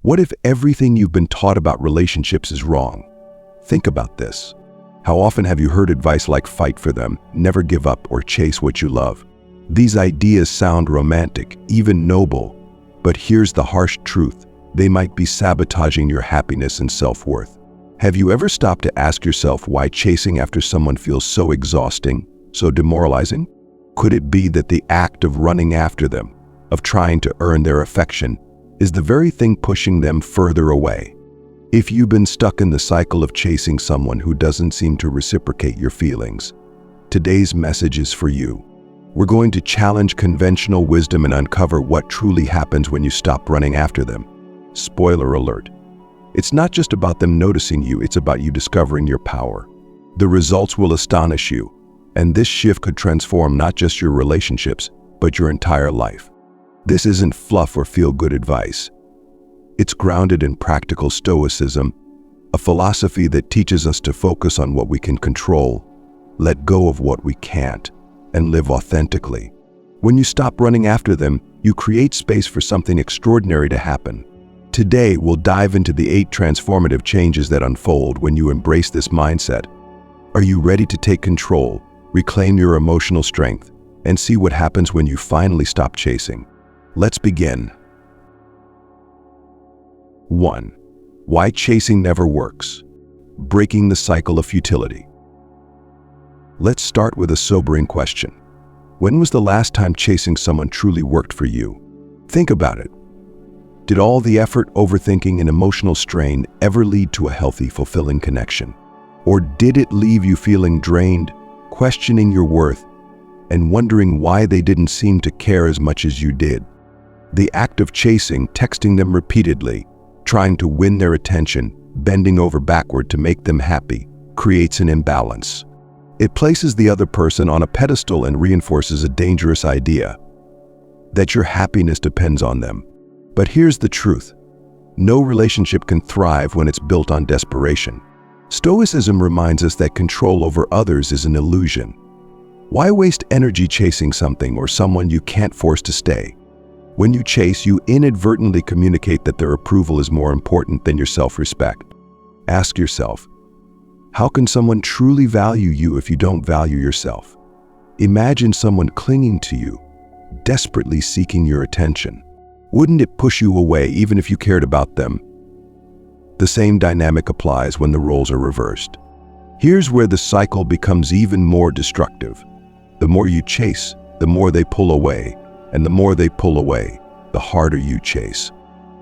What if everything you've been taught about relationships is wrong? Think about this. How often have you heard advice like fight for them, never give up, or chase what you love? These ideas sound romantic, even noble, but here's the harsh truth. They might be sabotaging your happiness and self-worth. Have you ever stopped to ask yourself why chasing after someone feels so exhausting, so demoralizing? Could it be that the act of running after them, of trying to earn their affection, is the very thing pushing them further away? If you've been stuck in the cycle of chasing someone who doesn't seem to reciprocate your feelings, today's message is for you. We're going to challenge conventional wisdom and uncover what truly happens when you stop running after them. Spoiler alert. It's not just about them noticing you, it's about you discovering your power. The results will astonish you, and this shift could transform not just your relationships, but your entire life. This isn't fluff or feel-good advice. It's grounded in practical stoicism, a philosophy that teaches us to focus on what we can control, let go of what we can't, and live authentically. When you stop running after them, you create space for something extraordinary to happen. Today, we'll dive into the 8 transformative changes that unfold when you embrace this mindset. Are you ready to take control, reclaim your emotional strength, and see what happens when you finally stop chasing? Let's begin. 1. Why chasing never works. Breaking the cycle of futility. Let's start with a sobering question. When was the last time chasing someone truly worked for you? Think about it. Did all the effort, overthinking, and emotional strain ever lead to a healthy, fulfilling connection? Or did it leave you feeling drained, questioning your worth, and wondering why they didn't seem to care as much as you did? The act of chasing, texting them repeatedly, trying to win their attention, bending over backward to make them happy, creates an imbalance. It places the other person on a pedestal and reinforces a dangerous idea that your happiness depends on them. But here's the truth. No relationship can thrive when it's built on desperation. Stoicism reminds us that control over others is an illusion. Why waste energy chasing something or someone you can't force to stay? When you chase, you inadvertently communicate that their approval is more important than your self-respect. Ask yourself, how can someone truly value you if you don't value yourself? Imagine someone clinging to you, desperately seeking your attention. Wouldn't it push you away even if you cared about them? The same dynamic applies when the roles are reversed. Here's where the cycle becomes even more destructive. The more you chase, the more they pull away, and the more they pull away, the harder you chase.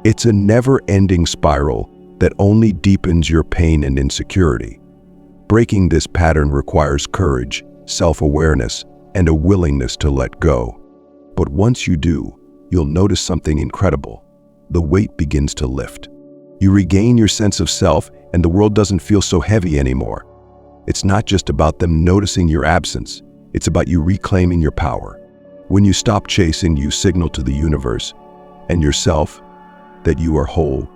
It's a never-ending spiral that only deepens your pain and insecurity. Breaking this pattern requires courage, self-awareness, and a willingness to let go. But once you do, you'll notice something incredible. The weight begins to lift. You regain your sense of self, and the world doesn't feel so heavy anymore. It's not just about them noticing your absence. It's about you reclaiming your power. When you stop chasing, you signal to the universe and yourself that you are whole,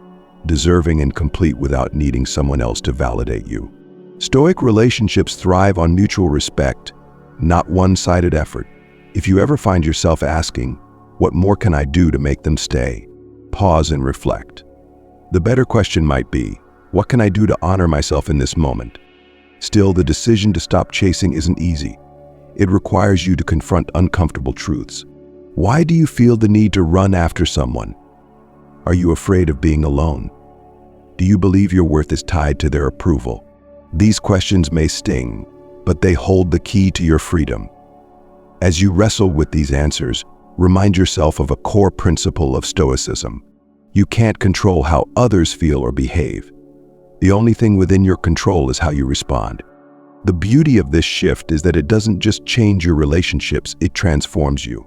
deserving, and complete without needing someone else to validate you. Stoic relationships thrive on mutual respect, not one-sided effort. If you ever find yourself asking, "What more can I do to make them stay?" Pause and reflect. The better question might be, "What can I do to honor myself in this moment?" Still, the decision to stop chasing isn't easy. It requires you to confront uncomfortable truths. Why do you feel the need to run after someone? Are you afraid of being alone? Do you believe your worth is tied to their approval? These questions may sting, but they hold the key to your freedom. As you wrestle with these answers, remind yourself of a core principle of Stoicism. You can't control how others feel or behave. The only thing within your control is how you respond. The beauty of this shift is that it doesn't just change your relationships, it transforms you.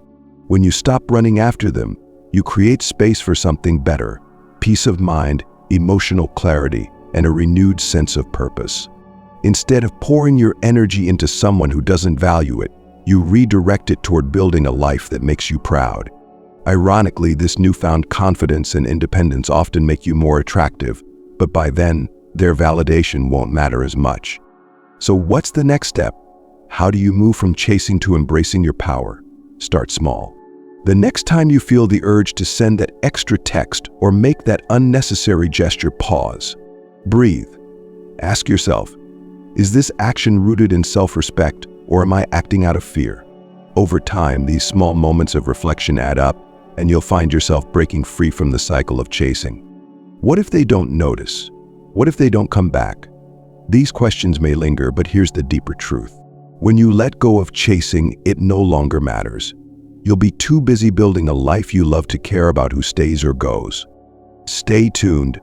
When you stop running after them, you create space for something better: peace of mind, emotional clarity, and a renewed sense of purpose. Instead of pouring your energy into someone who doesn't value it, you redirect it toward building a life that makes you proud. Ironically, this newfound confidence and independence often make you more attractive, but by then, their validation won't matter as much. So what's the next step? How do you move from chasing to embracing your power? Start small. The next time you feel the urge to send that extra text or make that unnecessary gesture, pause. Breathe. Ask yourself, is this action rooted in self-respect, or am I acting out of fear? Over time, these small moments of reflection add up, and you'll find yourself breaking free from the cycle of chasing. What if they don't notice? What if they don't come back? These questions may linger, but here's the deeper truth. When you let go of chasing, it no longer matters. You'll be too busy building a life you love to care about who stays or goes. Stay tuned,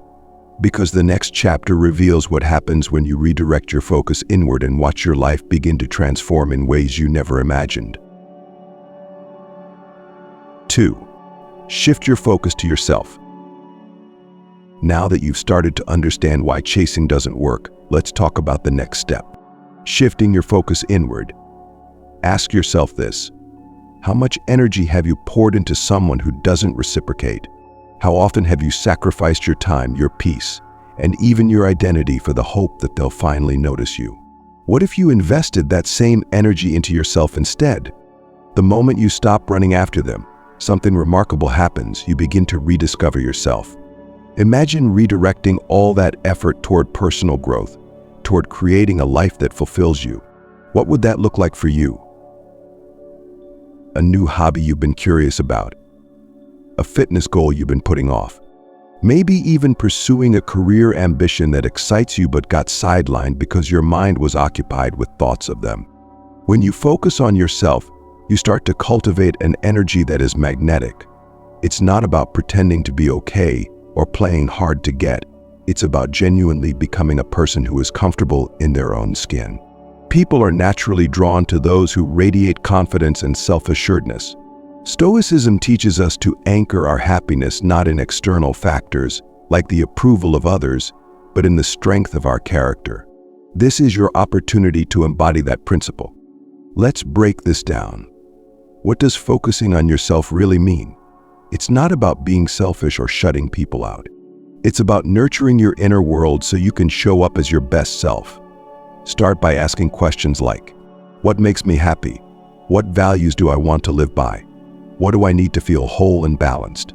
because the next chapter reveals what happens when you redirect your focus inward and watch your life begin to transform in ways you never imagined. 2. Shift your focus to yourself. Now that you've started to understand why chasing doesn't work, let's talk about the next step. Shifting your focus inward. Ask yourself this: how much energy have you poured into someone who doesn't reciprocate? How often have you sacrificed your time, your peace, and even your identity for the hope that they'll finally notice you? What if you invested that same energy into yourself instead? The moment you stop running after them, something remarkable happens. You begin to rediscover yourself. Imagine redirecting all that effort toward personal growth, toward creating a life that fulfills you. What would that look like for you? A new hobby you've been curious about, a fitness goal you've been putting off, maybe even pursuing a career ambition that excites you but got sidelined because your mind was occupied with thoughts of them. When you focus on yourself, you start to cultivate an energy that is magnetic. It's not about pretending to be okay or playing hard to get. It's about genuinely becoming a person who is comfortable in their own skin. People are naturally drawn to those who radiate confidence and self-assuredness. Stoicism teaches us to anchor our happiness not in external factors, like the approval of others, but in the strength of our character. This is your opportunity to embody that principle. Let's break this down. What does focusing on yourself really mean? It's not about being selfish or shutting people out. It's about nurturing your inner world so you can show up as your best self. Start by asking questions like, what makes me happy? What values do I want to live by? What do I need to feel whole and balanced?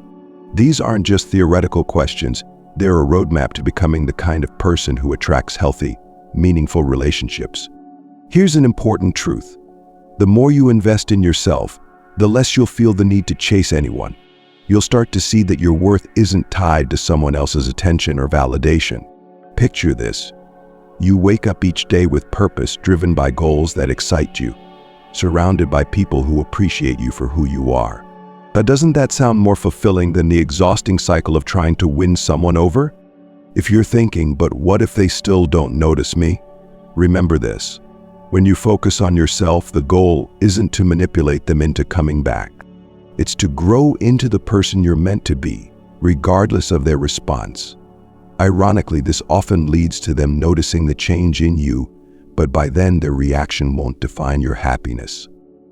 These aren't just theoretical questions. They're a roadmap to becoming the kind of person who attracts healthy, meaningful relationships. Here's an important truth. The more you invest in yourself, the less you'll feel the need to chase anyone. You'll start to see that your worth isn't tied to someone else's attention or validation. Picture this. You wake up each day with purpose, driven by goals that excite you, surrounded by people who appreciate you for who you are. Now, doesn't that sound more fulfilling than the exhausting cycle of trying to win someone over? If you're thinking, but what if they still don't notice me? Remember this. When you focus on yourself, the goal isn't to manipulate them into coming back. It's to grow into the person you're meant to be, regardless of their response. Ironically, this often leads to them noticing the change in you, but by then their reaction won't define your happiness.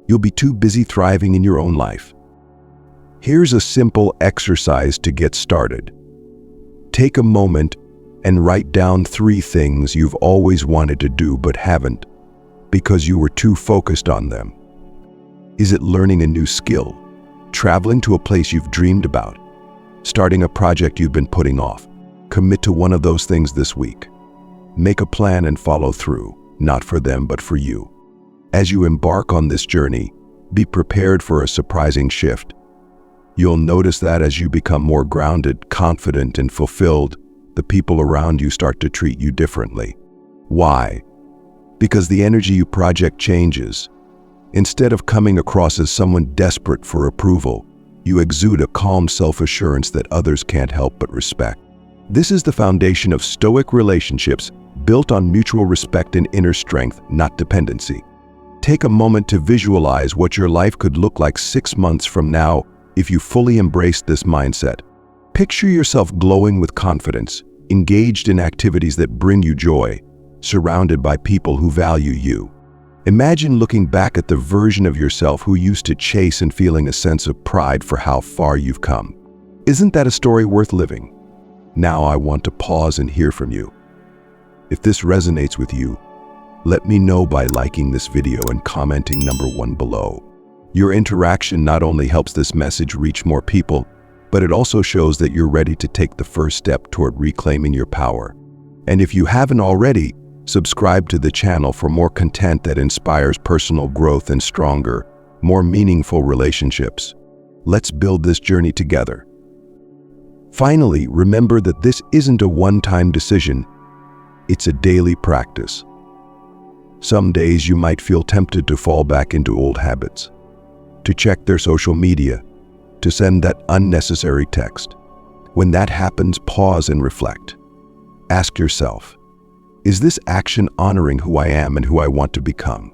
You'll be too busy thriving in your own life. Here's a simple exercise to get started. Take a moment and write down 3 things you've always wanted to do but haven't, because you were too focused on them. Is it learning a new skill? Traveling to a place you've dreamed about? Starting a project you've been putting off? Commit to one of those things this week. Make a plan and follow through, not for them but for you. As you embark on this journey, be prepared for a surprising shift. You'll notice that as you become more grounded, confident, and fulfilled, the people around you start to treat you differently. Why? Because the energy you project changes. Instead of coming across as someone desperate for approval, you exude a calm self-assurance that others can't help but respect. This is the foundation of Stoic relationships, built on mutual respect and inner strength, not dependency. Take a moment to visualize what your life could look like 6 months from now if you fully embraced this mindset. Picture yourself glowing with confidence, engaged in activities that bring you joy, surrounded by people who value you. Imagine looking back at the version of yourself who used to chase and feeling a sense of pride for how far you've come. Isn't that a story worth living? Now I want to pause and hear from you. If this resonates with you, let me know by liking this video and commenting number 1 below. Your interaction not only helps this message reach more people, but it also shows that you're ready to take the first step toward reclaiming your power. And if you haven't already, subscribe to the channel for more content that inspires personal growth and stronger, more meaningful relationships. Let's build this journey together. Finally, remember that this isn't a one-time decision. It's a daily practice. Some days you might feel tempted to fall back into old habits, to check their social media, to send that unnecessary text. When that happens, pause and reflect. Ask yourself, is this action honoring who I am and who I want to become?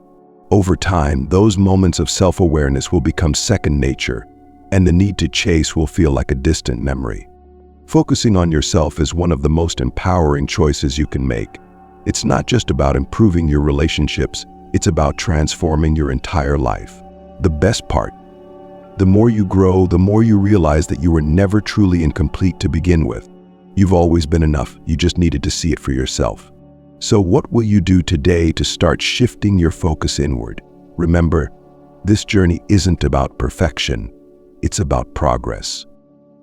Over time, those moments of self-awareness will become second nature, and the need to chase will feel like a distant memory. Focusing on yourself is one of the most empowering choices you can make. It's not just about improving your relationships, it's about transforming your entire life. The best part, the more you grow, the more you realize that you were never truly incomplete to begin with. You've always been enough, you just needed to see it for yourself. So what will you do today to start shifting your focus inward? Remember, this journey isn't about perfection, it's about progress.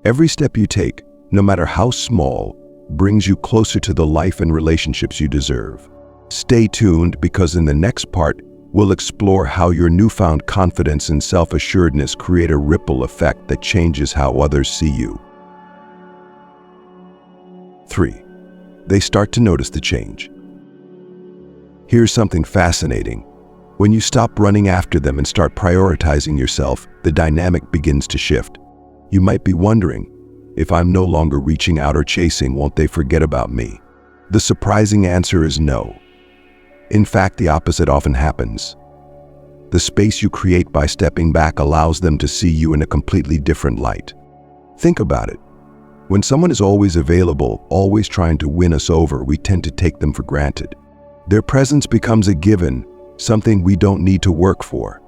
Every step you take, no matter how small, brings you closer to the life and relationships you deserve. Stay tuned, because in the next part, we'll explore how your newfound confidence and self-assuredness create a ripple effect that changes how others see you. 3. They start to notice the change. Here's something fascinating. When you stop running after them and start prioritizing yourself, the dynamic begins to shift. You might be wondering, if I'm no longer reaching out or chasing, won't they forget about me? The surprising answer is no. In fact, the opposite often happens. The space you create by stepping back allows them to see you in a completely different light. Think about it. When someone is always available, always trying to win us over, we tend to take them for granted. Their presence becomes a given, something we don't need to work for.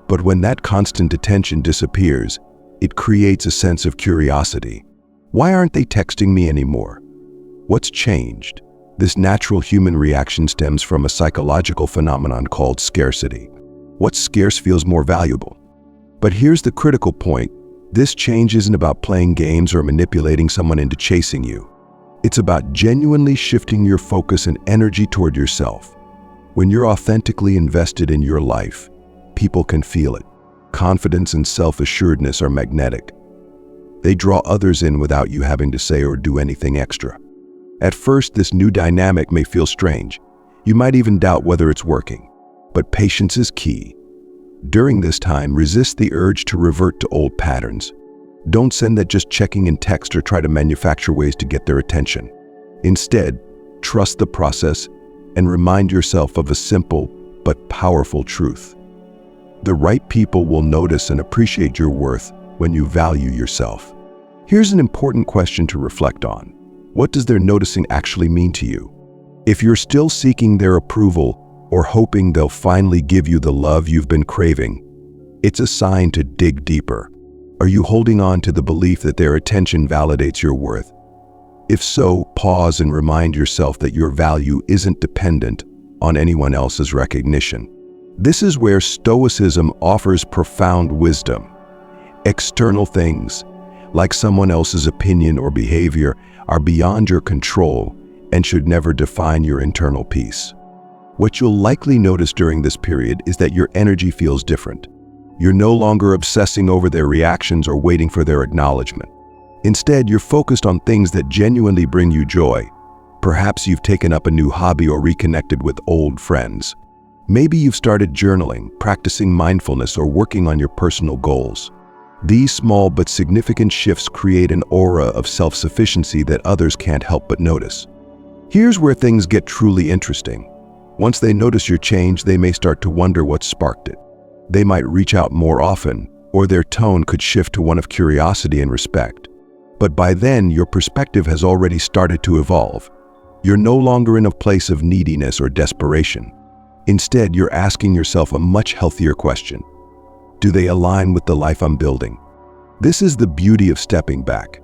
But when that constant attention disappears, it creates a sense of curiosity. Why aren't they texting me anymore? What's changed? This natural human reaction stems from a psychological phenomenon called scarcity. What's scarce feels more valuable. But here's the critical point. This change isn't about playing games or manipulating someone into chasing you. It's about genuinely shifting your focus and energy toward yourself. When you're authentically invested in your life, people can feel it. Confidence and self-assuredness are magnetic. They draw others in without you having to say or do anything extra. At first, this new dynamic may feel strange. You might even doubt whether it's working. But patience is key. During this time, resist the urge to revert to old patterns. Don't send that just checking in text or try to manufacture ways to get their attention. Instead, trust the process and remind yourself of a simple but powerful truth. The right people will notice and appreciate your worth when you value yourself. Here's an important question to reflect on. What does their noticing actually mean to you? If you're still seeking their approval or hoping they'll finally give you the love you've been craving, it's a sign to dig deeper. Are you holding on to the belief that their attention validates your worth? If so, pause and remind yourself that your value isn't dependent on anyone else's recognition. This is where Stoicism offers profound wisdom. External things, like someone else's opinion or behavior, are beyond your control and should never define your internal peace. What you'll likely notice during this period is that your energy feels different. You're no longer obsessing over their reactions or waiting for their acknowledgement. Instead, you're focused on things that genuinely bring you joy. Perhaps you've taken up a new hobby or reconnected with old friends. Maybe you've started journaling, practicing mindfulness, or working on your personal goals. These small but significant shifts create an aura of self-sufficiency that others can't help but notice. Here's where things get truly interesting. Once they notice your change, they may start to wonder what sparked it. They might reach out more often, or their tone could shift to one of curiosity and respect. But by then, your perspective has already started to evolve. You're no longer in a place of neediness or desperation. Instead, you're asking yourself a much healthier question. Do they align with the life I'm building? This is the beauty of stepping back.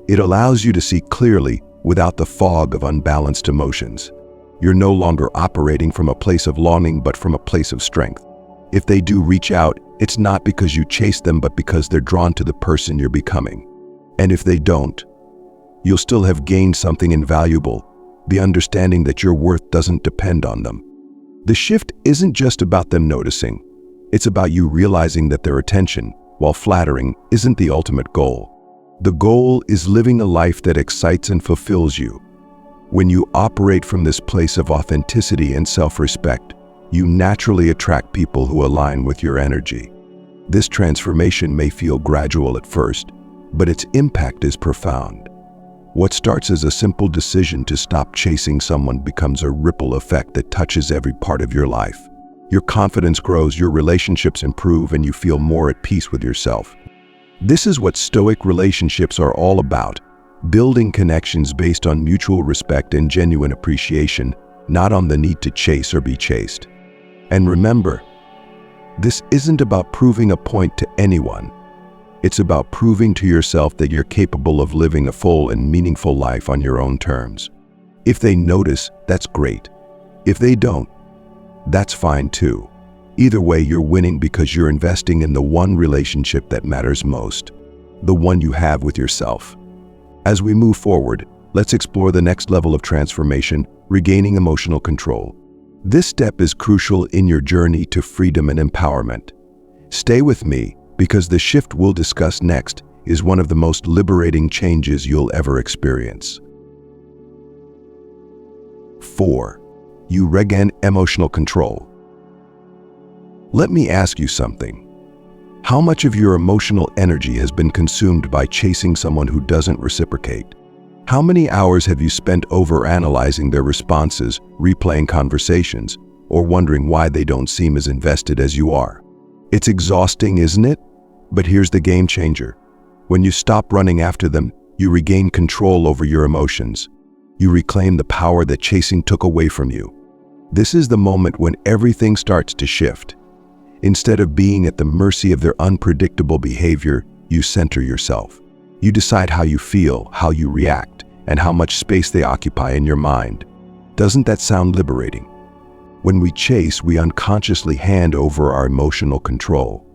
It allows you to see clearly without the fog of unbalanced emotions. You're no longer operating from a place of longing, but from a place of strength. If they do reach out, it's not because you chase them, but because they're drawn to the person you're becoming. And if they don't, you'll still have gained something invaluable, the understanding that your worth doesn't depend on them. The shift isn't just about them noticing. It's about you realizing that their attention, while flattering, isn't the ultimate goal. The goal is living a life that excites and fulfills you. When you operate from this place of authenticity and self-respect, you naturally attract people who align with your energy. This transformation may feel gradual at first, but its impact is profound. What starts as a simple decision to stop chasing someone becomes a ripple effect that touches every part of your life. Your confidence grows, your relationships improve, and you feel more at peace with yourself. This is what Stoic relationships are all about, building connections based on mutual respect and genuine appreciation, not on the need to chase or be chased. And remember, this isn't about proving a point to anyone. It's about proving to yourself that you're capable of living a full and meaningful life on your own terms. If they notice, that's great. If they don't, that's fine too. Either way, you're winning because you're investing in the one relationship that matters most, the one you have with yourself. As we move forward, let's explore the next level of transformation, regaining emotional control. This step is crucial in your journey to freedom and empowerment. Stay with me, because the shift we'll discuss next is one of the most liberating changes you'll ever experience. 4. You regain emotional control. Let me ask you something. How much of your emotional energy has been consumed by chasing someone who doesn't reciprocate? How many hours have you spent overanalyzing their responses, replaying conversations, or wondering why they don't seem as invested as you are? It's exhausting, isn't it? But here's the game changer. When you stop running after them, you regain control over your emotions. You reclaim the power that chasing took away from you. This is the moment when everything starts to shift. Instead of being at the mercy of their unpredictable behavior, you center yourself. You decide how you feel, how you react, and how much space they occupy in your mind. Doesn't that sound liberating? When we chase, we unconsciously hand over our emotional control.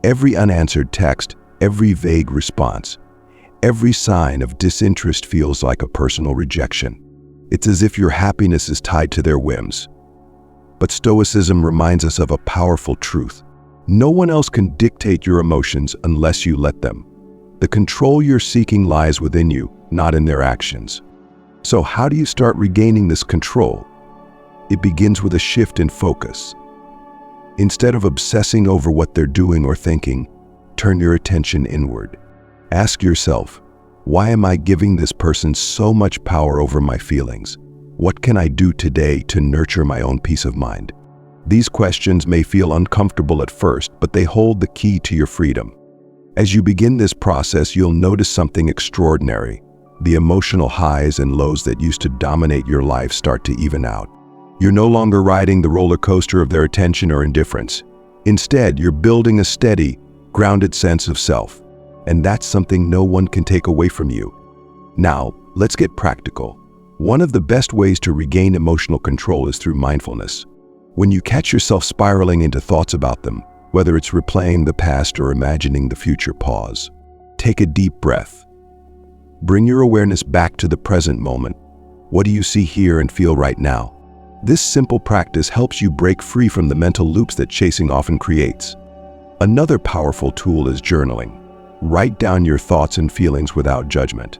Every unanswered text, every vague response, every sign of disinterest feels like a personal rejection. It's as if your happiness is tied to their whims. But Stoicism reminds us of a powerful truth. No one else can dictate your emotions unless you let them. The control you're seeking lies within you, not in their actions. So how do you start regaining this control? It begins with a shift in focus. Instead of obsessing over what they're doing or thinking, turn your attention inward. Ask yourself, why am I giving this person so much power over my feelings? What can I do today to nurture my own peace of mind? These questions may feel uncomfortable at first, but they hold the key to your freedom. As you begin this process, you'll notice something extraordinary. The emotional highs and lows that used to dominate your life start to even out. You're no longer riding the roller coaster of their attention or indifference. Instead, you're building a steady, grounded sense of self. And that's something no one can take away from you. Now, let's get practical. One of the best ways to regain emotional control is through mindfulness. When you catch yourself spiraling into thoughts about them, whether it's replaying the past or imagining the future, pause. Take a deep breath. Bring your awareness back to the present moment. What do you see, hear, and feel right now? This simple practice helps you break free from the mental loops that chasing often creates. Another powerful tool is journaling. Write down your thoughts and feelings without judgment.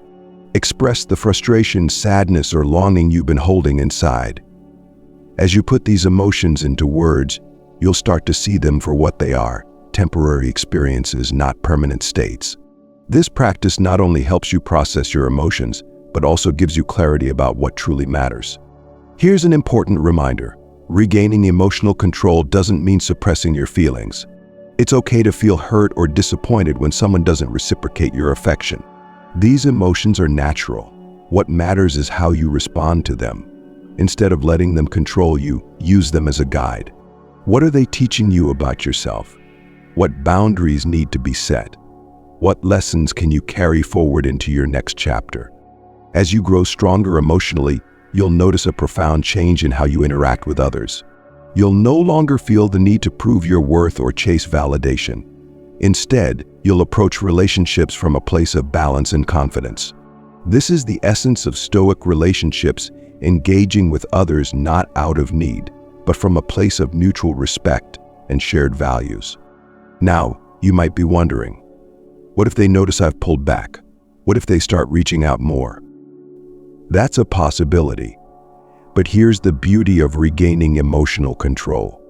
Express the frustration, sadness, or longing you've been holding inside. As you put these emotions into words, you'll start to see them for what they are, temporary experiences, not permanent states. This practice not only helps you process your emotions, but also gives you clarity about what truly matters. Here's an important reminder. Regaining emotional control doesn't mean suppressing your feelings. It's okay to feel hurt or disappointed when someone doesn't reciprocate your affection. These emotions are natural. What matters is how you respond to them. Instead of letting them control you, use them as a guide. What are they teaching you about yourself? What boundaries need to be set? What lessons can you carry forward into your next chapter? As you grow stronger emotionally, you'll notice a profound change in how you interact with others. You'll no longer feel the need to prove your worth or chase validation. Instead, you'll approach relationships from a place of balance and confidence. This is the essence of Stoic relationships, engaging with others not out of need, but from a place of mutual respect and shared values. Now, you might be wondering, what if they notice I've pulled back? What if they start reaching out more? That's a possibility. But here's the beauty of regaining emotional control.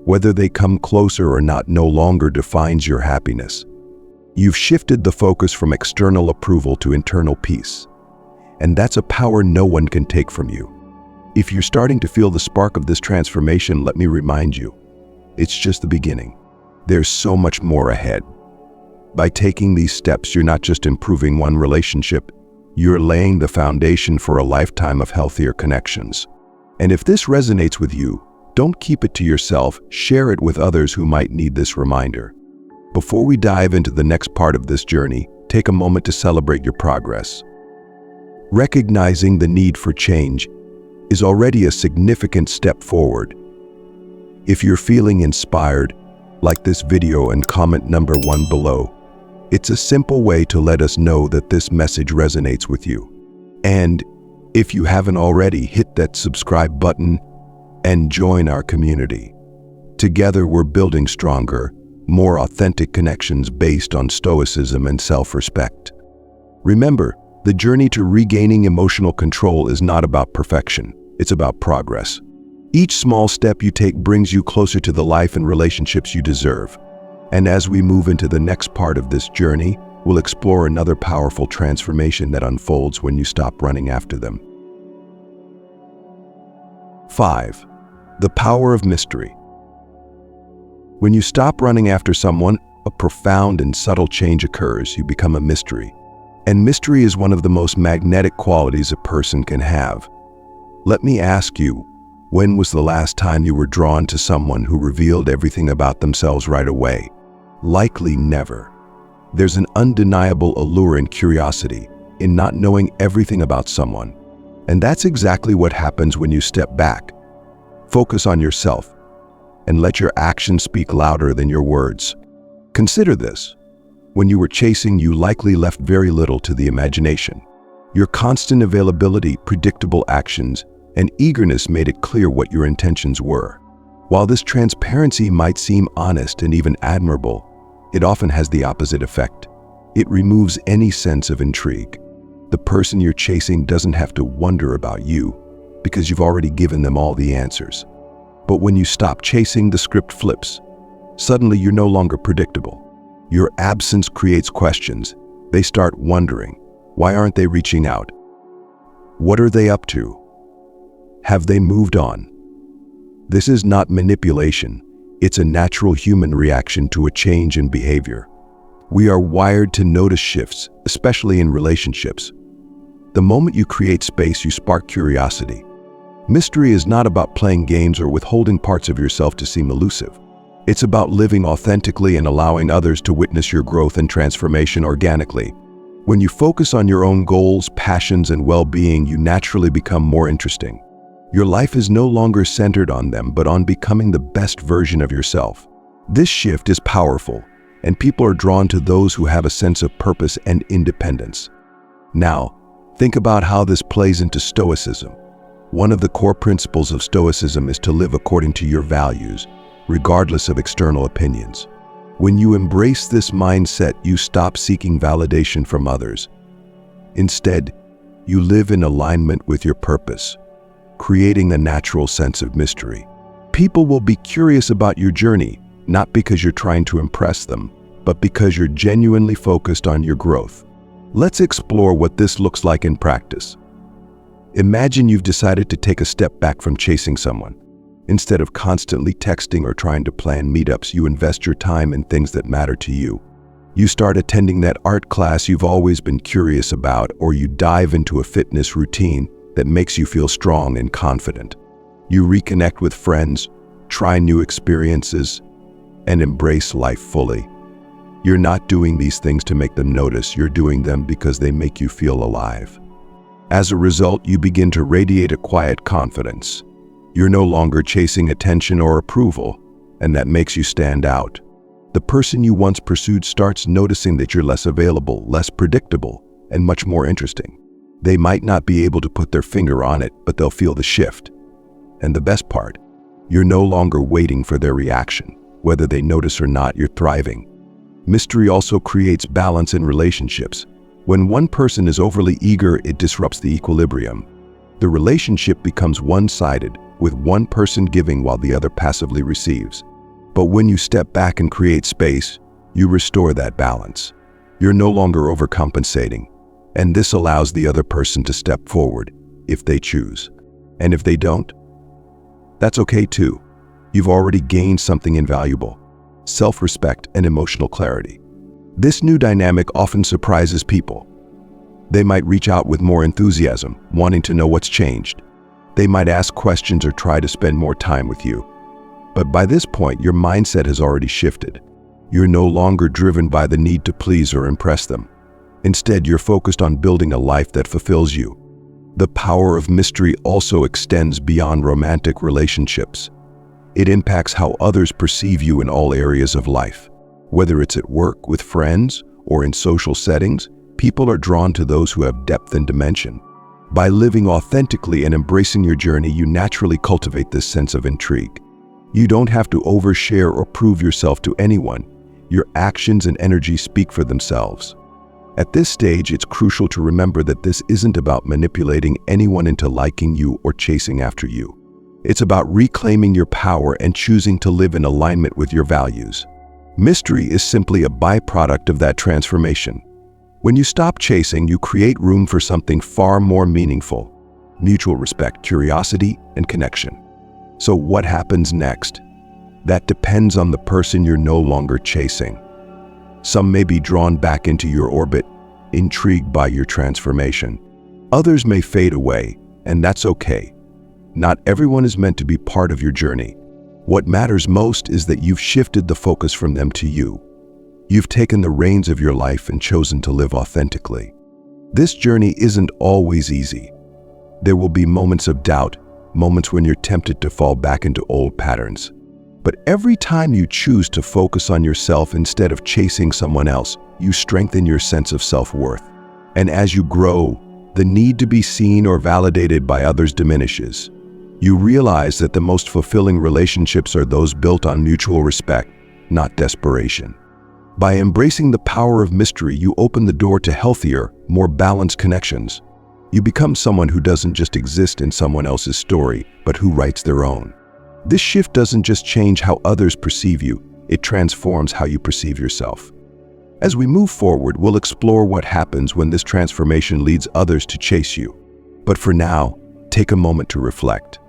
Whether they come closer or not no longer defines your happiness. You've shifted the focus from external approval to internal peace. And that's a power no one can take from you. If you're starting to feel the spark of this transformation, let me remind you, it's just the beginning. There's so much more ahead. By taking these steps, you're not just improving one relationship, you're laying the foundation for a lifetime of healthier connections. And if this resonates with you, don't keep it to yourself, share it with others who might need this reminder. Before we dive into the next part of this journey, take a moment to celebrate your progress. Recognizing the need for change is already a significant step forward. If you're feeling inspired, like this video and comment number 1 below. It's a simple way to let us know that this message resonates with you. And if you haven't already, hit that subscribe button and join our community. Together, we're building stronger, more authentic connections based on stoicism and self-respect. Remember, the journey to regaining emotional control is not about perfection, it's about progress. Each small step you take brings you closer to the life and relationships you deserve. And as we move into the next part of this journey, we'll explore another powerful transformation that unfolds when you stop running after them. 5. The power of mystery. When you stop running after someone, a profound and subtle change occurs. You become a mystery. And mystery is one of the most magnetic qualities a person can have. Let me ask you, when was the last time you were drawn to someone who revealed everything about themselves right away? Likely never. There's an undeniable allure and curiosity in not knowing everything about someone. And that's exactly what happens when you step back. Focus on yourself and let your actions speak louder than your words. Consider this. When you were chasing, you likely left very little to the imagination. Your constant availability, predictable actions, and eagerness made it clear what your intentions were. While this transparency might seem honest and even admirable, it often has the opposite effect. It removes any sense of intrigue. The person you're chasing doesn't have to wonder about you because you've already given them all the answers. But when you stop chasing, the script flips. Suddenly, you're no longer predictable. Your absence creates questions. They start wondering, why aren't they reaching out? What are they up to? Have they moved on? This is not manipulation. It's a natural human reaction to a change in behavior. We are wired to notice shifts, especially in relationships. The moment you create space, you spark curiosity. Mystery is not about playing games or withholding parts of yourself to seem elusive. It's about living authentically and allowing others to witness your growth and transformation organically. When you focus on your own goals, passions, and well-being, you naturally become more interesting. Your life is no longer centered on them, but on becoming the best version of yourself. This shift is powerful, and people are drawn to those who have a sense of purpose and independence. Now, think about how this plays into Stoicism. One of the core principles of Stoicism is to live according to your values, regardless of external opinions. When you embrace this mindset, you stop seeking validation from others. Instead, you live in alignment with your purpose, creating a natural sense of mystery. People will be curious about your journey, not because you're trying to impress them, but because you're genuinely focused on your growth. Let's explore what this looks like in practice. Imagine you've decided to take a step back from chasing someone. Instead of constantly texting or trying to plan meetups, you invest your time in things that matter to you. You start attending that art class you've always been curious about, or you dive into a fitness routine that makes you feel strong and confident. You reconnect with friends, try new experiences, and embrace life fully. You're not doing these things to make them notice, you're doing them because they make you feel alive. As a result, you begin to radiate a quiet confidence. You're no longer chasing attention or approval, and that makes you stand out. The person you once pursued starts noticing that you're less available, less predictable, and much more interesting. They might not be able to put their finger on it, but they'll feel the shift. And the best part, you're no longer waiting for their reaction. Whether they notice or not, you're thriving. Mystery also creates balance in relationships. When one person is overly eager, it disrupts the equilibrium. The relationship becomes one-sided, with one person giving while the other passively receives. But when you step back and create space, you restore that balance. You're no longer overcompensating, and this allows the other person to step forward if they choose. And if they don't, that's okay too. You've already gained something invaluable: self-respect and emotional clarity. This new dynamic often surprises people. They might reach out with more enthusiasm, wanting to know what's changed. They might ask questions or try to spend more time with you. But by this point, your mindset has already shifted. You're no longer driven by the need to please or impress them. Instead, you're focused on building a life that fulfills you. The power of mystery also extends beyond romantic relationships. It impacts how others perceive you in all areas of life. Whether it's at work, with friends, or in social settings, people are drawn to those who have depth and dimension. By living authentically and embracing your journey, you naturally cultivate this sense of intrigue. You don't have to overshare or prove yourself to anyone. Your actions and energy speak for themselves. At this stage, it's crucial to remember that this isn't about manipulating anyone into liking you or chasing after you. It's about reclaiming your power and choosing to live in alignment with your values. Mystery is simply a byproduct of that transformation. When you stop chasing, you create room for something far more meaningful: mutual respect, curiosity, and connection. So what happens next? That depends on the person you're no longer chasing. Some may be drawn back into your orbit, intrigued by your transformation. Others may fade away, and that's okay. Not everyone is meant to be part of your journey. What matters most is that you've shifted the focus from them to you. You've taken the reins of your life and chosen to live authentically. This journey isn't always easy. There will be moments of doubt, moments when you're tempted to fall back into old patterns. But every time you choose to focus on yourself instead of chasing someone else, you strengthen your sense of self-worth. And as you grow, the need to be seen or validated by others diminishes. You realize that the most fulfilling relationships are those built on mutual respect, not desperation. By embracing the power of mystery, you open the door to healthier, more balanced connections. You become someone who doesn't just exist in someone else's story, but who writes their own. This shift doesn't just change how others perceive you, it transforms how you perceive yourself. As we move forward, we'll explore what happens when this transformation leads others to chase you. But for now, take a moment to reflect.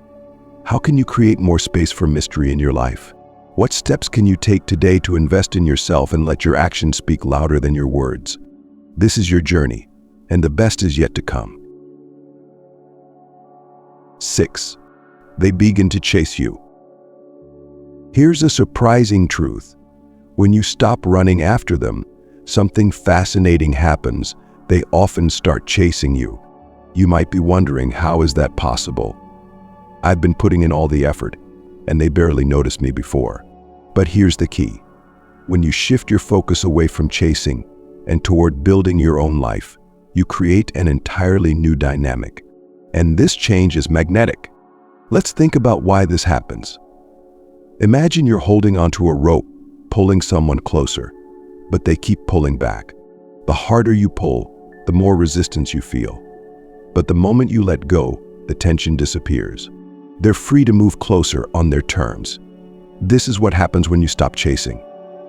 How can you create more space for mystery in your life? What steps can you take today to invest in yourself and let your actions speak louder than your words? This is your journey, and the best is yet to come. 6. They begin to chase you. Here's a surprising truth. When you stop running after them, something fascinating happens. They often start chasing you. You might be wondering, how is that possible? I've been putting in all the effort, and they barely noticed me before. But here's the key. When you shift your focus away from chasing and toward building your own life, you create an entirely new dynamic. And this change is magnetic. Let's think about why this happens. Imagine you're holding onto a rope, pulling someone closer, but they keep pulling back. The harder you pull, the more resistance you feel. But the moment you let go, the tension disappears. They're free to move closer on their terms. This is what happens when you stop chasing.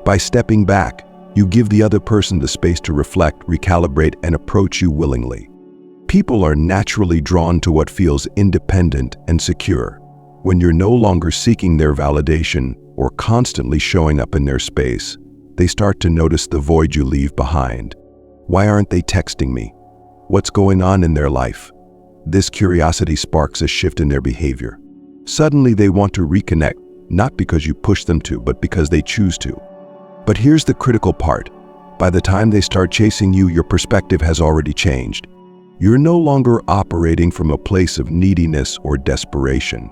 By stepping back, you give the other person the space to reflect, recalibrate, and approach you willingly. People are naturally drawn to what feels independent and secure. When you're no longer seeking their validation or constantly showing up in their space, they start to notice the void you leave behind. Why aren't they texting me? What's going on in their life? This curiosity sparks a shift in their behavior. Suddenly they want to reconnect, not because you push them to, but because they choose to. But here's the critical part. By the time they start chasing you, your perspective has already changed. You're no longer operating from a place of neediness or desperation.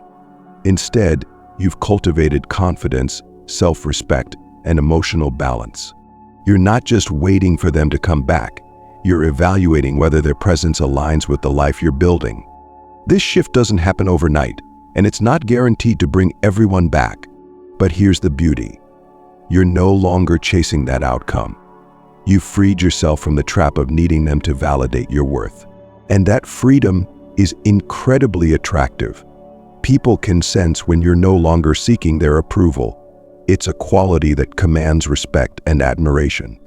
Instead, you've cultivated confidence, self-respect, and emotional balance. You're not just waiting for them to come back, you're evaluating whether their presence aligns with the life you're building. This shift doesn't happen overnight, and it's not guaranteed to bring everyone back. But here's the beauty. You're no longer chasing that outcome. You've freed yourself from the trap of needing them to validate your worth. And that freedom is incredibly attractive. People can sense when you're no longer seeking their approval. It's a quality that commands respect and admiration.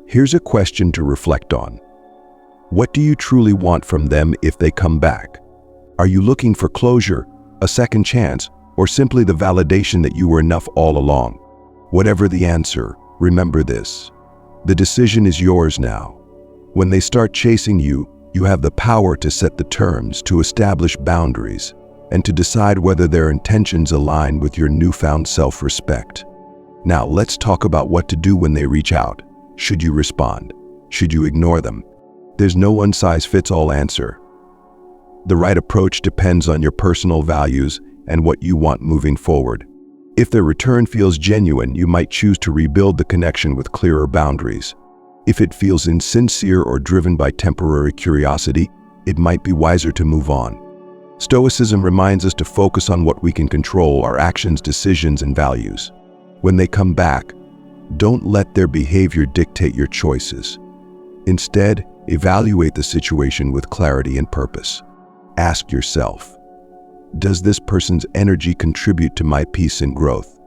Here's a question to reflect on. What do you truly want from them if they come back? Are you looking for closure, a second chance, or simply the validation that you were enough all along? Whatever the answer, remember this. The decision is yours now. When they start chasing you, you have the power to set the terms, to establish boundaries, and to decide whether their intentions align with your newfound self-respect. Now, let's talk about what to do when they reach out. Should you respond? Should you ignore them? There's no one-size-fits-all answer. The right approach depends on your personal values and what you want moving forward. If their return feels genuine, you might choose to rebuild the connection with clearer boundaries. If it feels insincere or driven by temporary curiosity, it might be wiser to move on. Stoicism reminds us to focus on what we can control, our actions, decisions, and values. When they come back, don't let their behavior dictate your choices. Instead, evaluate the situation with clarity and purpose. Ask yourself, does this person's energy contribute to my peace and growth?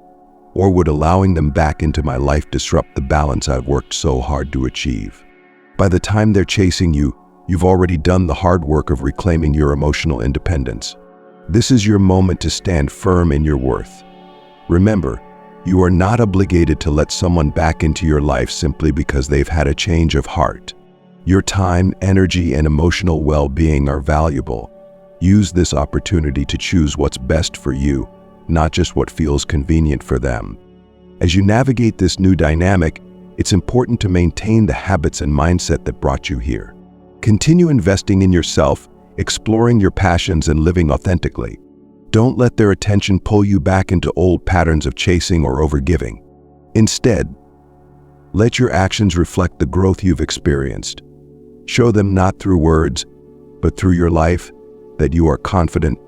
Or would allowing them back into my life disrupt the balance I've worked so hard to achieve? By the time they're chasing you, you've already done the hard work of reclaiming your emotional independence. This is your moment to stand firm in your worth. Remember, you are not obligated to let someone back into your life simply because they've had a change of heart. Your time, energy, and emotional well-being are valuable. Use this opportunity to choose what's best for you, not just what feels convenient for them. As you navigate this new dynamic, it's important to maintain the habits and mindset that brought you here. Continue investing in yourself, exploring your passions, and living authentically. Don't let their attention pull you back into old patterns of chasing or overgiving. Instead, let your actions reflect the growth you've experienced. Show them not through words, but through your life, that you are confident,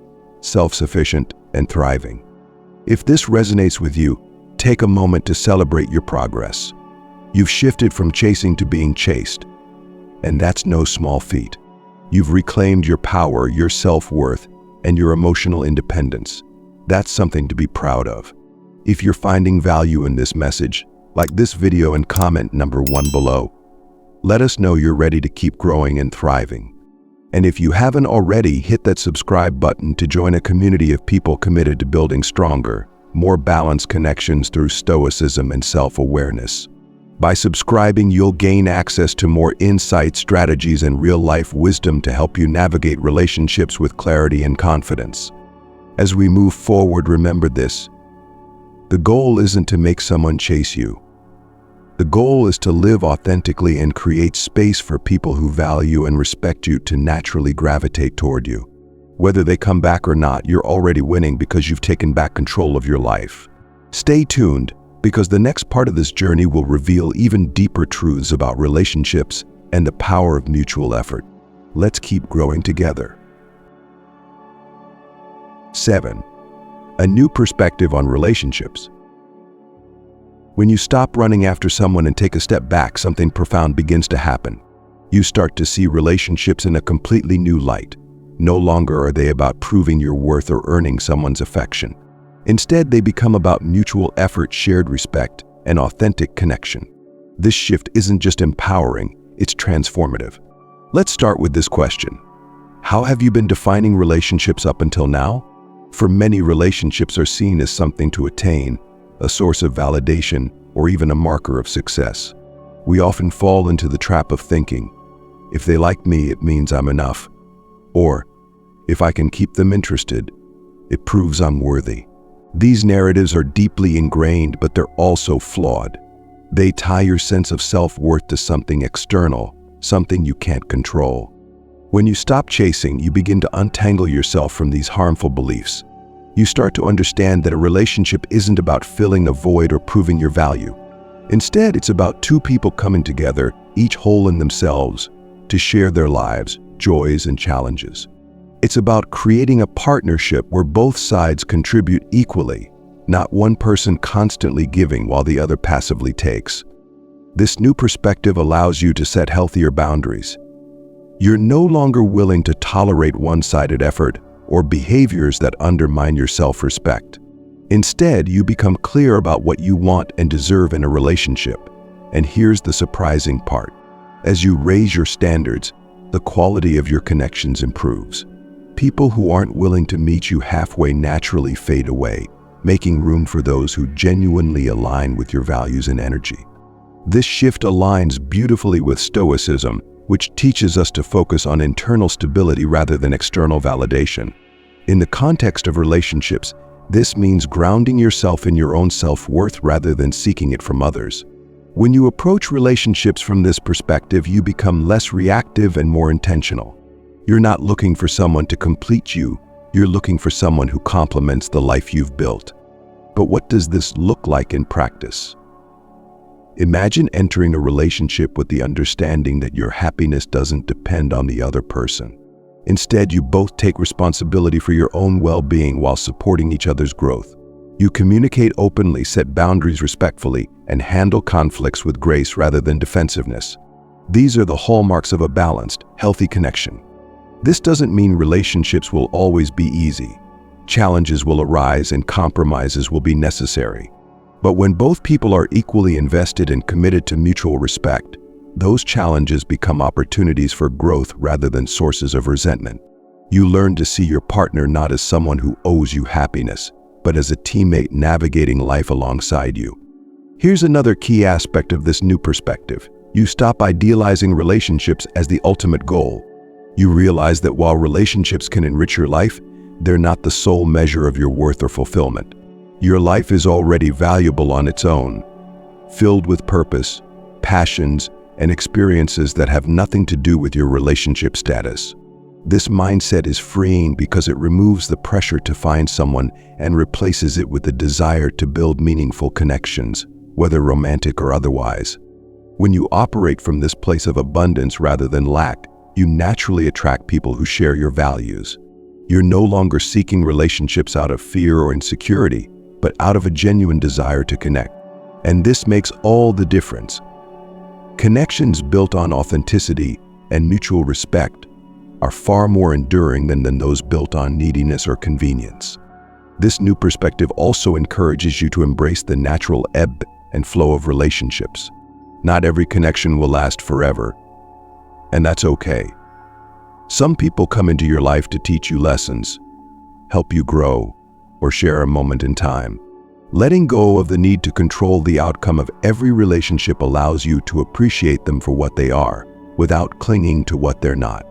self-sufficient, and thriving. If this resonates with you, take a moment to celebrate your progress. You've shifted from chasing to being chased, and that's no small feat. You've reclaimed your power, your self-worth, and your emotional independence. That's something to be proud of. If you're finding value in this message, like this video and comment number 1 below. Let us know you're ready to keep growing and thriving. And if you haven't already, hit that subscribe button to join a community of people committed to building stronger, more balanced connections through stoicism and self-awareness. By subscribing, you'll gain access to more insights, strategies, and real-life wisdom to help you navigate relationships with clarity and confidence. As we move forward, remember this. The goal isn't to make someone chase you. The goal is to live authentically and create space for people who value and respect you to naturally gravitate toward you. Whether they come back or not, you're already winning because you've taken back control of your life. Stay tuned, because the next part of this journey will reveal even deeper truths about relationships and the power of mutual effort. Let's keep growing together. 7. A new perspective on relationships. When you stop running after someone and take a step back, something profound begins to happen. You start to see relationships in a completely new light. No longer are they about proving your worth or earning someone's affection. Instead, they become about mutual effort, shared respect, and authentic connection. This shift isn't just empowering, it's transformative. Let's start with this question. How have you been defining relationships up until now? For many, relationships are seen as something to attain, a source of validation, or even a marker of success. We often fall into the trap of thinking, if they like me, it means I'm enough. Or, if I can keep them interested, it proves I'm worthy. These narratives are deeply ingrained, but they're also flawed. They tie your sense of self-worth to something external, something you can't control. When you stop chasing, you begin to untangle yourself from these harmful beliefs. You start to understand that a relationship isn't about filling a void or proving your value. Instead, it's about two people coming together, each whole in themselves, to share their lives, joys, and challenges. It's about creating a partnership where both sides contribute equally, not one person constantly giving while the other passively takes. This new perspective allows you to set healthier boundaries. You're no longer willing to tolerate one-sided effort or behaviors that undermine your self-respect. Instead, you become clear about what you want and deserve in a relationship. And here's the surprising part. As you raise your standards, the quality of your connections improves. People who aren't willing to meet you halfway naturally fade away, making room for those who genuinely align with your values and energy. This shift aligns beautifully with Stoicism, which teaches us to focus on internal stability rather than external validation. In the context of relationships, this means grounding yourself in your own self-worth rather than seeking it from others. When you approach relationships from this perspective, you become less reactive and more intentional. You're not looking for someone to complete you, you're looking for someone who complements the life you've built. But what does this look like in practice? Imagine entering a relationship with the understanding that your happiness doesn't depend on the other person. Instead, you both take responsibility for your own well-being while supporting each other's growth. You communicate openly, set boundaries respectfully, and handle conflicts with grace rather than defensiveness. These are the hallmarks of a balanced, healthy connection. This doesn't mean relationships will always be easy. Challenges will arise and compromises will be necessary. But when both people are equally invested and committed to mutual respect, those challenges become opportunities for growth rather than sources of resentment. You learn to see your partner not as someone who owes you happiness, but as a teammate navigating life alongside you. Here's another key aspect of this new perspective. You stop idealizing relationships as the ultimate goal. You realize that while relationships can enrich your life, they're not the sole measure of your worth or fulfillment. Your life is already valuable on its own, filled with purpose, passions, and experiences that have nothing to do with your relationship status. This mindset is freeing because it removes the pressure to find someone and replaces it with the desire to build meaningful connections, whether romantic or otherwise. When you operate from this place of abundance rather than lack, you naturally attract people who share your values. You're no longer seeking relationships out of fear or insecurity, but out of a genuine desire to connect. And this makes all the difference. Connections built on authenticity and mutual respect are far more enduring than those built on neediness or convenience. This new perspective also encourages you to embrace the natural ebb and flow of relationships. Not every connection will last forever, and that's okay. Some people come into your life to teach you lessons, help you grow, or share a moment in time. Letting go of the need to control the outcome of every relationship allows you to appreciate them for what they are, without clinging to what they're not.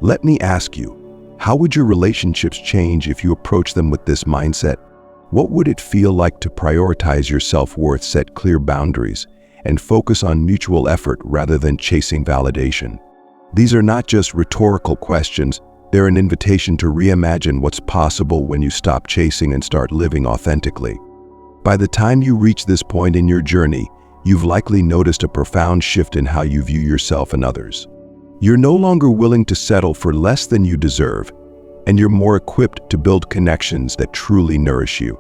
Let me ask you, how would your relationships change if you approach them with this mindset? What would it feel like to prioritize your self-worth, set clear boundaries, and focus on mutual effort rather than chasing validation? These are not just rhetorical questions, they're an invitation to reimagine what's possible when you stop chasing and start living authentically. By the time you reach this point in your journey, you've likely noticed a profound shift in how you view yourself and others. You're no longer willing to settle for less than you deserve, and you're more equipped to build connections that truly nourish you.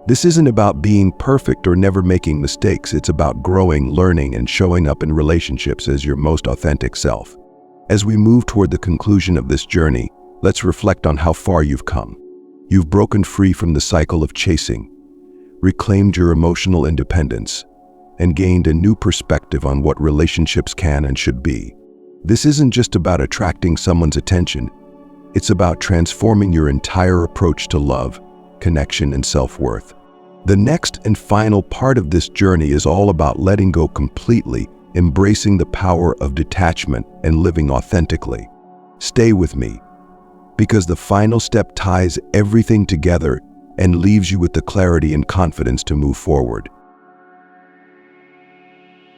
This isn't about being perfect or never making mistakes, it's about growing, learning, and showing up in relationships as your most authentic self. As we move toward the conclusion of this journey, let's reflect on how far you've come. You've broken free from the cycle of chasing, reclaimed your emotional independence, and gained a new perspective on what relationships can and should be. This isn't just about attracting someone's attention, it's about transforming your entire approach to love, connection, and self-worth. The next and final part of this journey is all about letting go completely, embracing the power of detachment, and living authentically. Stay with me, because the final step ties everything together and leaves you with the clarity and confidence to move forward.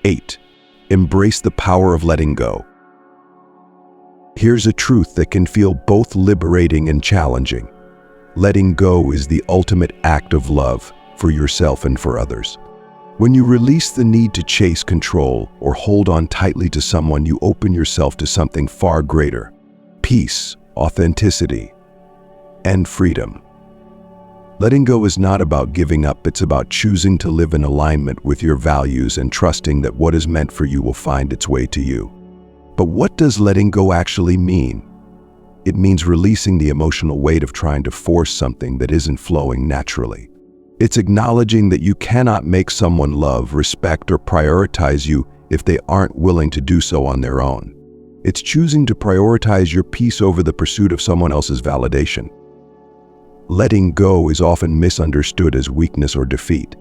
8. Embrace the power of letting go. Here's a truth that can feel both liberating and challenging. Letting go is the ultimate act of love for yourself and for others. When you release the need to chase control or hold on tightly to someone, you open yourself to something far greater: peace, authenticity, and freedom. Letting go is not about giving up, it's about choosing to live in alignment with your values and trusting that what is meant for you will find its way to you. But what does letting go actually mean? It means releasing the emotional weight of trying to force something that isn't flowing naturally. It's acknowledging that you cannot make someone love, respect, or prioritize you if they aren't willing to do so on their own. It's choosing to prioritize your peace over the pursuit of someone else's validation. Letting go is often misunderstood as weakness or defeat.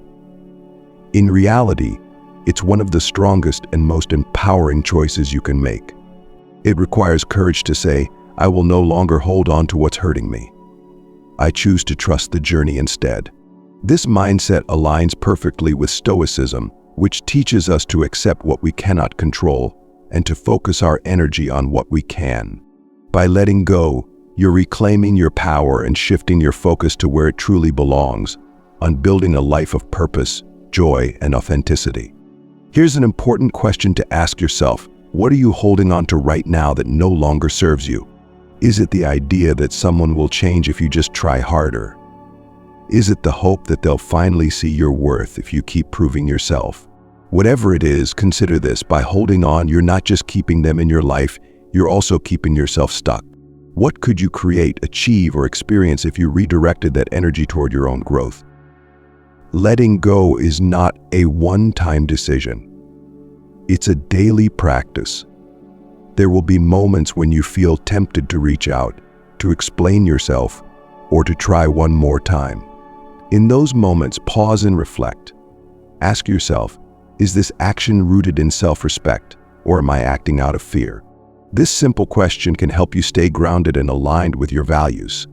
In reality, it's one of the strongest and most empowering choices you can make. It requires courage to say, "I will no longer hold on to what's hurting me. I choose to trust the journey instead." This mindset aligns perfectly with Stoicism, which teaches us to accept what we cannot control and to focus our energy on what we can. By letting go, you're reclaiming your power and shifting your focus to where it truly belongs, on building a life of purpose, joy, and authenticity. Here's an important question to ask yourself. What are you holding on to right now that no longer serves you? Is it the idea that someone will change if you just try harder? Is it the hope that they'll finally see your worth if you keep proving yourself? Whatever it is, consider this: by holding on, you're not just keeping them in your life, you're also keeping yourself stuck. What could you create, achieve, or experience if you redirected that energy toward your own growth? Letting go is not a one-time decision. It's a daily practice. There will be moments when you feel tempted to reach out, to explain yourself, or to try one more time. In those moments, pause and reflect. Ask yourself, is this action rooted in self-respect, or am I acting out of fear? This simple question can help you stay grounded and aligned with your values.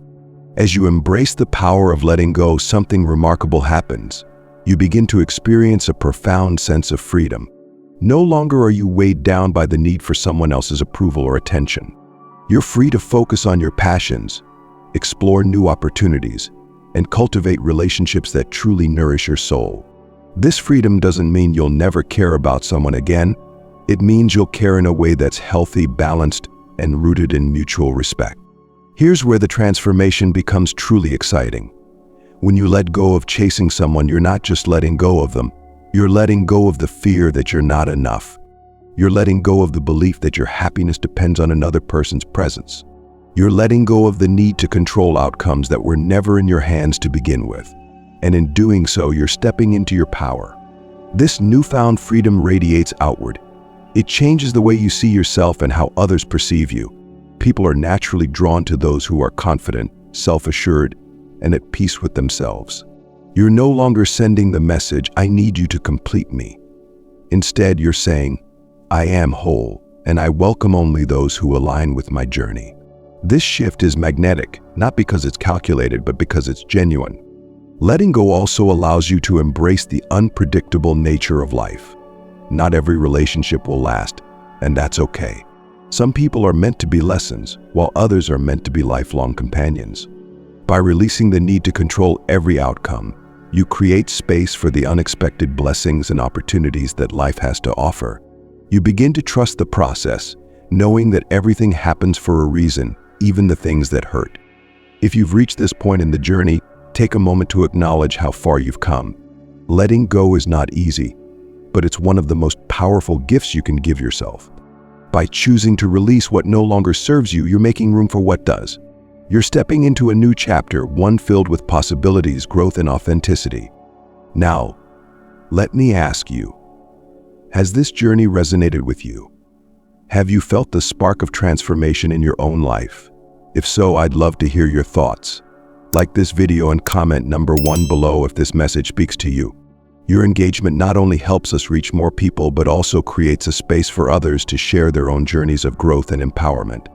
As you embrace the power of letting go, something remarkable happens. You begin to experience a profound sense of freedom. No longer are you weighed down by the need for someone else's approval or attention. You're free to focus on your passions, explore new opportunities, and cultivate relationships that truly nourish your soul. This freedom doesn't mean you'll never care about someone again. It means you'll care in a way that's healthy, balanced, and rooted in mutual respect. Here's where the transformation becomes truly exciting. When you let go of chasing someone, you're not just letting go of them. You're letting go of the fear that you're not enough. You're letting go of the belief that your happiness depends on another person's presence. You're letting go of the need to control outcomes that were never in your hands to begin with. And in doing so, you're stepping into your power. This newfound freedom radiates outward. It changes the way you see yourself and how others perceive you. People are naturally drawn to those who are confident, self-assured, and at peace with themselves. You're no longer sending the message, "I need you to complete me." Instead, you're saying, "I am whole, and I welcome only those who align with my journey." This shift is magnetic, not because it's calculated, but because it's genuine. Letting go also allows you to embrace the unpredictable nature of life. Not every relationship will last, and that's okay. Some people are meant to be lessons, while others are meant to be lifelong companions. By releasing the need to control every outcome, you create space for the unexpected blessings and opportunities that life has to offer. You begin to trust the process, knowing that everything happens for a reason, even the things that hurt. If you've reached this point in the journey, take a moment to acknowledge how far you've come. Letting go is not easy, but it's one of the most powerful gifts you can give yourself. By choosing to release what no longer serves you, you're making room for what does. You're stepping into a new chapter, one filled with possibilities, growth, and authenticity. Now, let me ask you, has this journey resonated with you? Have you felt the spark of transformation in your own life? If so, I'd love to hear your thoughts. Like this video and comment number 1 below if this message speaks to you. Your engagement not only helps us reach more people, but also creates a space for others to share their own journeys of growth and empowerment.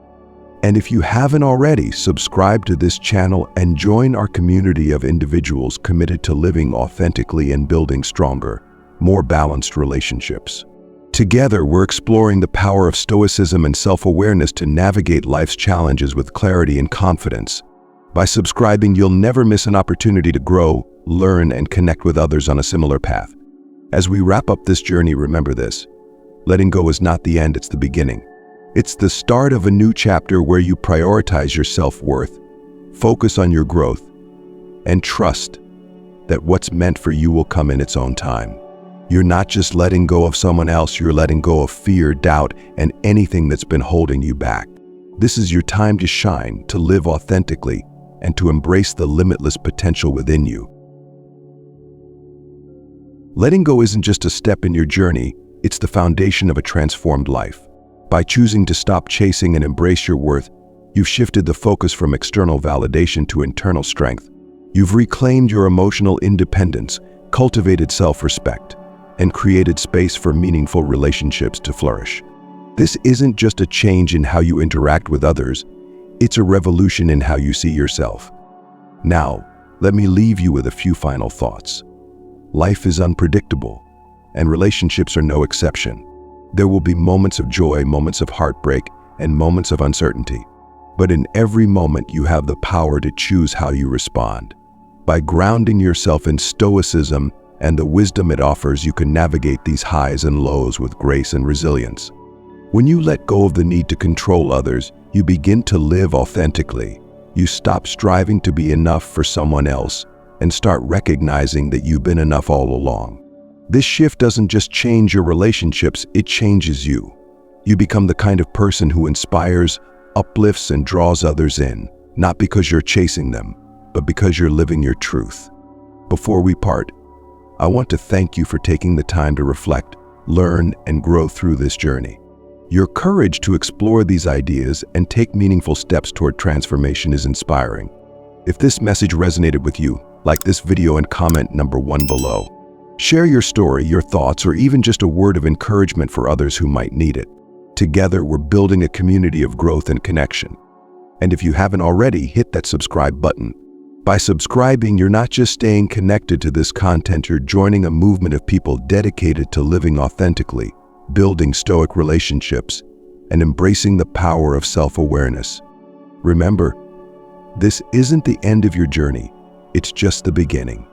And if you haven't already, subscribe to this channel and join our community of individuals committed to living authentically and building stronger, more balanced relationships. Together, we're exploring the power of stoicism and self-awareness to navigate life's challenges with clarity and confidence. By subscribing, you'll never miss an opportunity to grow, learn, and connect with others on a similar path. As we wrap up this journey, remember this: letting go is not the end, it's the beginning. It's the start of a new chapter where you prioritize your self-worth, focus on your growth, and trust that what's meant for you will come in its own time. You're not just letting go of someone else, you're letting go of fear, doubt, and anything that's been holding you back. This is your time to shine, to live authentically, and to embrace the limitless potential within you. Letting go isn't just a step in your journey, it's the foundation of a transformed life. By choosing to stop chasing and embrace your worth, you've shifted the focus from external validation to internal strength. You've reclaimed your emotional independence, cultivated self-respect, and created space for meaningful relationships to flourish. This isn't just a change in how you interact with others, it's a revolution in how you see yourself. Now, let me leave you with a few final thoughts. Life is unpredictable, and relationships are no exception. There will be moments of joy, moments of heartbreak, and moments of uncertainty. But in every moment, you have the power to choose how you respond. By grounding yourself in stoicism and the wisdom it offers, you can navigate these highs and lows with grace and resilience. When you let go of the need to control others, you begin to live authentically. You stop striving to be enough for someone else and start recognizing that you've been enough all along. This shift doesn't just change your relationships, it changes you. You become the kind of person who inspires, uplifts, and draws others in, not because you're chasing them, but because you're living your truth. Before we part, I want to thank you for taking the time to reflect, learn, and grow through this journey. Your courage to explore these ideas and take meaningful steps toward transformation is inspiring. If this message resonated with you, like this video and comment number 1 below. Share your story, your thoughts, or even just a word of encouragement for others who might need it. Together, we're building a community of growth and connection. And if you haven't already, hit that subscribe button. By subscribing, you're not just staying connected to this content, you're joining a movement of people dedicated to living authentically, building stoic relationships, and embracing the power of self-awareness. Remember, this isn't the end of your journey, it's just the beginning.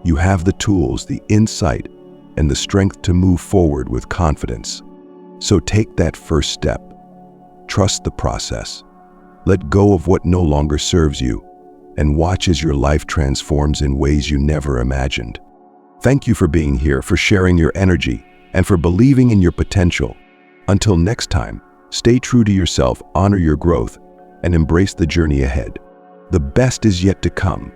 You have the tools, the insight, and the strength to move forward with confidence. So take that first step. Trust the process. Let go of what no longer serves you, and watch as your life transforms in ways you never imagined. Thank you for being here, for sharing your energy, and for believing in your potential. Until next time, stay true to yourself, honor your growth, and embrace the journey ahead. The best is yet to come.